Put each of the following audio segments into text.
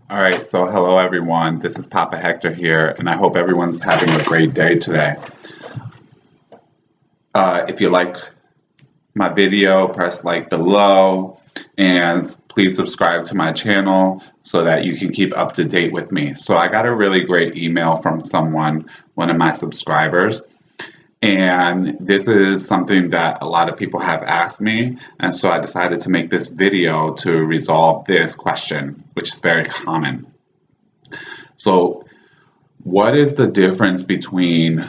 All right, so hello everyone. This is Papa Hector here, and I hope everyone's having a great day today. If you like my video, press like below, and please subscribe to my channel so that you can keep up to date with me. So I got a really great email from someone, one of my subscribers, and this is something that a lot of people have asked me, and so I decided to make this video to resolve this question, which is very common. So, what is the difference between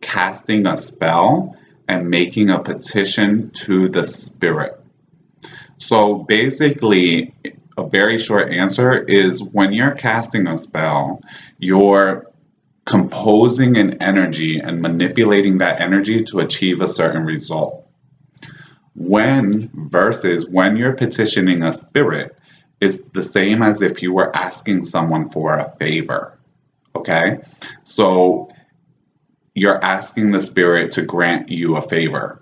casting a spell and making a petition to the spirit? So basically, a very short answer is when you're casting a spell, you're composing an energy and manipulating that energy to achieve a certain result. Versus when you're petitioning a spirit, it's the same as if you were asking someone for a favor. Okay? So you're asking the spirit to grant you a favor.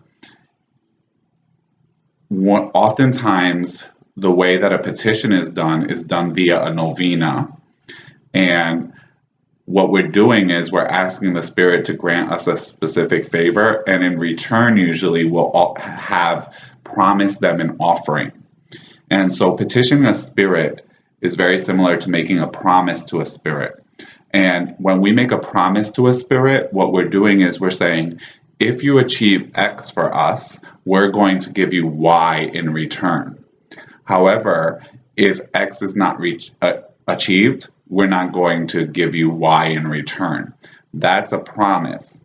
Oftentimes, the way that a petition is done via a novena. And what we're doing is we're asking the spirit to grant us a specific favor, and in return, usually we'll have promised them an offering. And so petitioning a spirit is very similar to making a promise to a spirit. And when we make a promise to a spirit, what we're doing is we're saying, if you achieve X for us, we're going to give you Y in return. However, if X is not achieved, we're not going to give you Y in return. That's a promise.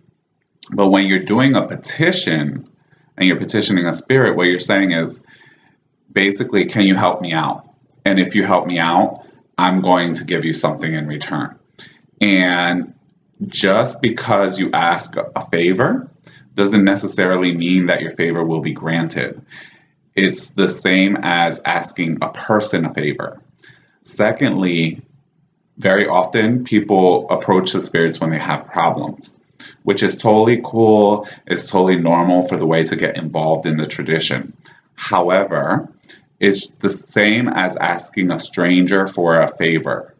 But when you're doing a petition and you're petitioning a spirit, what you're saying is, basically, can you help me out? And if you help me out, I'm going to give you something in return. And just because you ask a favor doesn't necessarily mean that your favor will be granted. It's the same as asking a person a favor. Secondly, very often people approach the spirits when they have problems, which is totally cool. It's totally normal for the way to get involved in the tradition. However, it's the same as asking a stranger for a favor.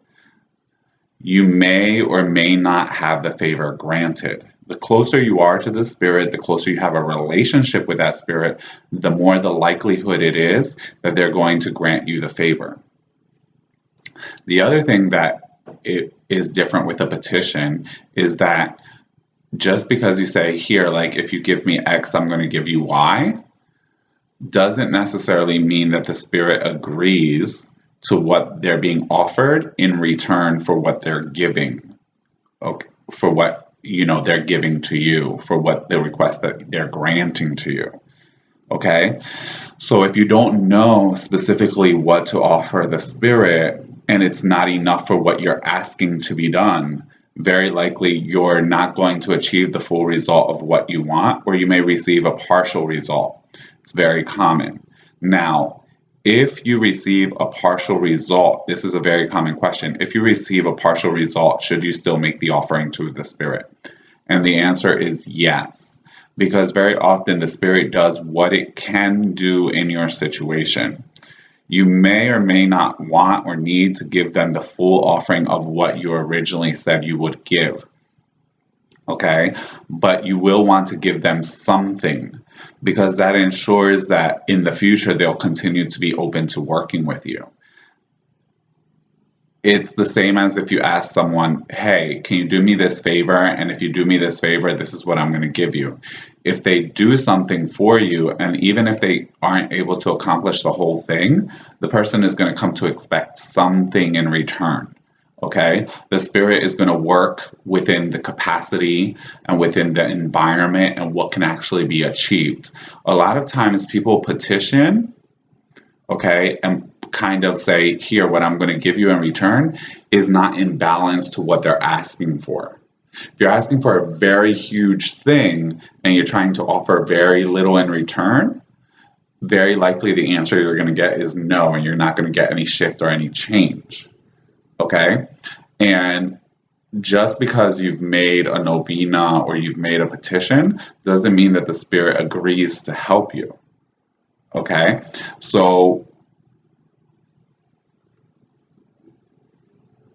You may or may not have the favor granted. The closer you are to the spirit, the closer you have a relationship with that spirit, the more the likelihood it is that they're going to grant you the favor. The other thing that it is different with a petition is that just because you say, here, like if you give me X, I'm going to give you Y, doesn't necessarily mean that the spirit agrees to what they're being offered in return for what they're giving. Okay, for what they're giving to you, for what the request that they're granting to you. Okay? So if you don't know specifically what to offer the spirit and it's not enough for what you're asking to be done, very likely you're not going to achieve the full result of what you want, or you may receive a partial result. It's very common. Now, if you receive a partial result, this is a very common question. If you receive a partial result, should you still make the offering to the spirit? And the answer is yes, because very often the spirit does what it can do in your situation. You may or may not want or need to give them the full offering of what you originally said you would give. Okay, but you will want to give them something, because that ensures that in the future they'll continue to be open to working with you. It's the same as if you ask someone, hey, can you do me this favor? And if you do me this favor, this is what I'm going to give you. If they do something for you, and even if they aren't able to accomplish the whole thing, the person is going to come to expect something in return. Okay, the spirit is going to work within the capacity and within the environment and what can actually be achieved. A lot of times people petition, okay, and kind of say, here, what I'm going to give you in return is not in balance to what they're asking for. If you're asking for a very huge thing and you're trying to offer very little in return, very likely the answer you're going to get is no, and you're not going to get any shift or any change. Okay, and just because you've made a novena or you've made a petition doesn't mean that the spirit agrees to help you. Okay, so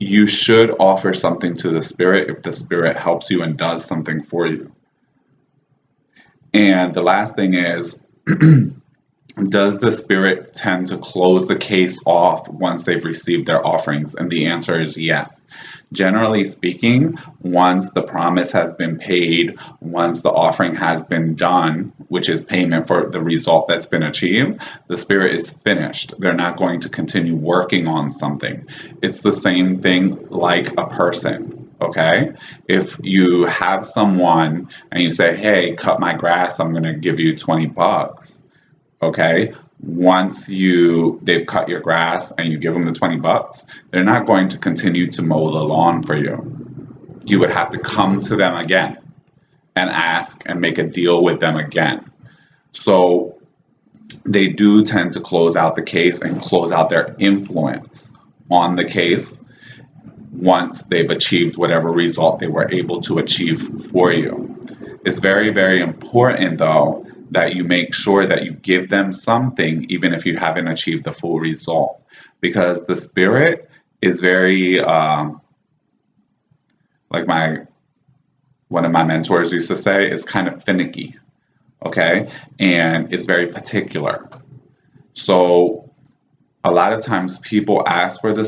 you should offer something to the spirit if the spirit helps you and does something for you. And the last thing is, does the spirit tend to close the case off once they've received their offerings? And the answer is yes. Generally speaking, once the promise has been paid, once the offering has been done, which is payment for the result that's been achieved, the spirit is finished. They're not going to continue working on something. It's the same thing like a person. Okay, if you have someone and you say, hey, cut my grass, I'm going to give you $20. Okay, once they've cut your grass and you give them the $20, they're not going to continue to mow the lawn for you. You would have to come to them again and ask and make a deal with them again. So they do tend to close out the case and close out their influence on the case once they've achieved whatever result they were able to achieve for you. It's very, very important, though, that you make sure that you give them something even if you haven't achieved the full result, because the spirit is very like one of my mentors used to say, is kind of finicky, okay, and it's very particular. So a lot of times people ask from the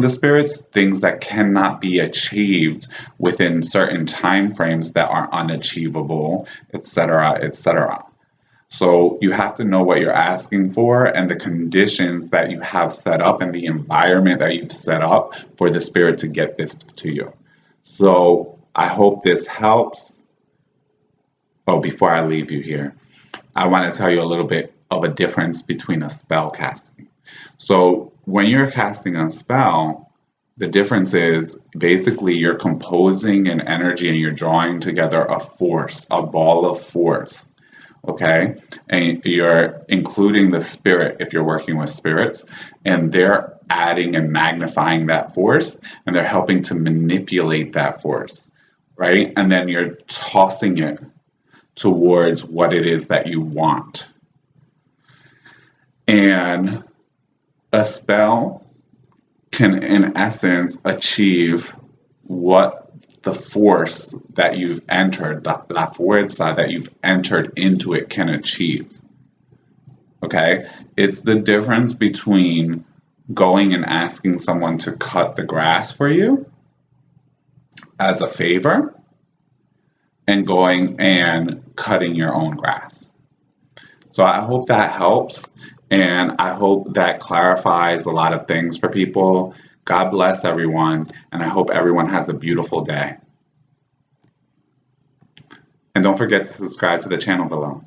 spirits things that cannot be achieved within certain time frames that are unachievable, etc., etc. So you have to know what you're asking for and the conditions that you have set up and the environment that you've set up for the spirit to get this to you. So I hope this helps. Oh, before I leave you here, I want to tell you a little bit of a difference between a spell casting. So when you're casting a spell, the difference is basically you're composing an energy and you're drawing together a force, a ball of force, okay? And you're including the spirit if you're working with spirits, and they're adding and magnifying that force, and they're helping to manipulate that force, right? And then you're tossing it towards what it is that you want. And a spell can, in essence, achieve what the force that you've entered, la fuerza that you've entered into it can achieve. Okay? It's the difference between going and asking someone to cut the grass for you as a favor and going and cutting your own grass. So I hope that helps. And I hope that clarifies a lot of things for people. God bless everyone, and I hope everyone has a beautiful day. And don't forget to subscribe to the channel below.